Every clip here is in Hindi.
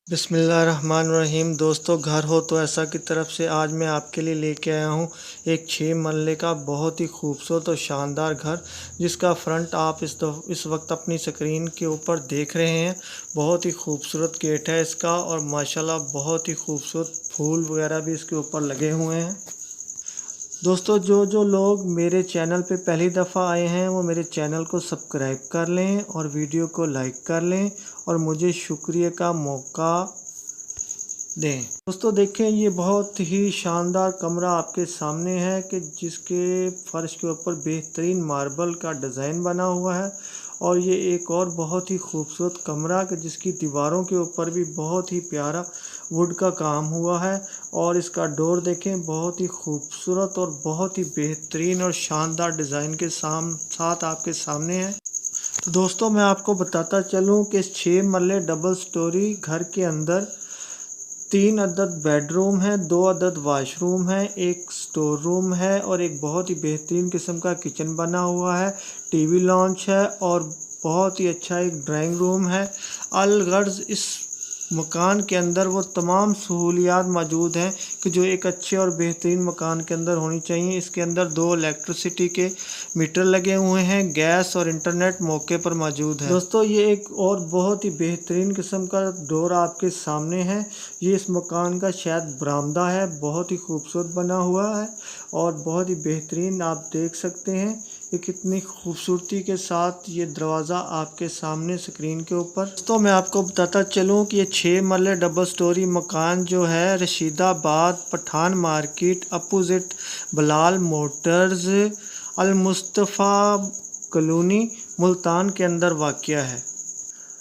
बिस्मिल्लाहिर्रहमानिर्रहीम। दोस्तों, घर हो तो ऐसा की तरफ से आज मैं आपके लिए लेके आया हूँ एक 6 मरले का बहुत ही खूबसूरत और शानदार घर, जिसका फ्रंट आप इस वक्त अपनी स्क्रीन के ऊपर देख रहे हैं। बहुत ही खूबसूरत गेट है इसका और माशाल्लाह बहुत ही खूबसूरत फूल वगैरह भी इसके ऊपर लगे हुए हैं। दोस्तों, जो लोग मेरे चैनल पे पहली दफ़ा आए हैं वो मेरे चैनल को सब्सक्राइब कर लें और वीडियो को लाइक कर लें और मुझे शुक्रिया का मौका दें। दोस्तों देखें, ये बहुत ही शानदार कमरा आपके सामने है कि जिसके फर्श के ऊपर बेहतरीन मार्बल का डिज़ाइन बना हुआ है। और ये एक और बहुत ही खूबसूरत कमरा कि जिसकी दीवारों के ऊपर भी बहुत ही प्यारा वुड का काम हुआ है। और इसका डोर देखें, बहुत ही खूबसूरत और बहुत ही बेहतरीन और शानदार डिज़ाइन के साथ आपके सामने है। तो दोस्तों, मैं आपको बताता चलूँ कि इस 6 मरले डबल स्टोरी घर के अंदर 3 अदद बेडरूम है, 2 अदद वाशरूम है, एक स्टोर रूम है और एक बहुत ही बेहतरीन किस्म का किचन बना हुआ है। टीवी लॉन्च है और बहुत ही अच्छा एक ड्राइंग रूम है। अलगर्ज इस मकान के अंदर वो तमाम सहूलियात मौजूद हैं कि जो एक अच्छे और बेहतरीन मकान के अंदर होनी चाहिए। इसके अंदर 2 इलेक्ट्रिसिटी के मीटर लगे हुए हैं, गैस और इंटरनेट मौके पर मौजूद है। दोस्तों, ये एक और बहुत ही बेहतरीन किस्म का डोर आपके सामने है। ये इस मकान का शायद बरामदा है, बहुत ही खूबसूरत बना हुआ है और बहुत ही बेहतरीन आप देख सकते हैं कि कितनी खूबसूरती के साथ ये दरवाज़ा आपके सामने स्क्रीन के ऊपर। तो मैं आपको बताता चलूँ कि ये 6 मरले डबल स्टोरी मकान जो है Rashidabad Pathan market opposite Balal motors Al Mustafa colony Multan के अंदर वाक़या है।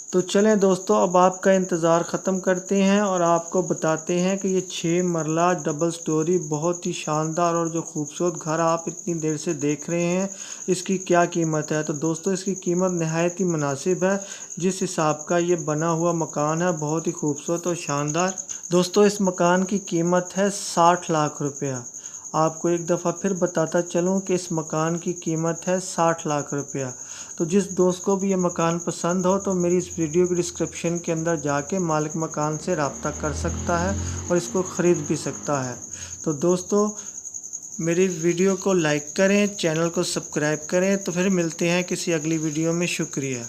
तो चलें दोस्तों, अब आपका इंतज़ार ख़त्म करते हैं और आपको बताते हैं कि ये 6 मरला डबल स्टोरी बहुत ही शानदार और जो खूबसूरत घर आप इतनी देर से देख रहे हैं, इसकी क्या कीमत है। तो दोस्तों, इसकी कीमत नहायत ही मुनासिब है। जिस हिसाब का ये बना हुआ मकान है, बहुत ही खूबसूरत और शानदार। दोस्तों, इस मकान की कीमत है 60 लाख रुपया। आपको एक दफ़ा फिर बताता चलूँ कि इस मकान की कीमत है 60 लाख रुपया। तो जिस दोस्त को भी ये मकान पसंद हो तो मेरी इस वीडियो की डिस्क्रिप्शन के अंदर जाके मालिक मकान से रब्ता कर सकता है और इसको ख़रीद भी सकता है। तो दोस्तों, मेरी वीडियो को लाइक करें, चैनल को सब्सक्राइब करें। तो फिर मिलते हैं किसी अगली वीडियो में। शुक्रिया।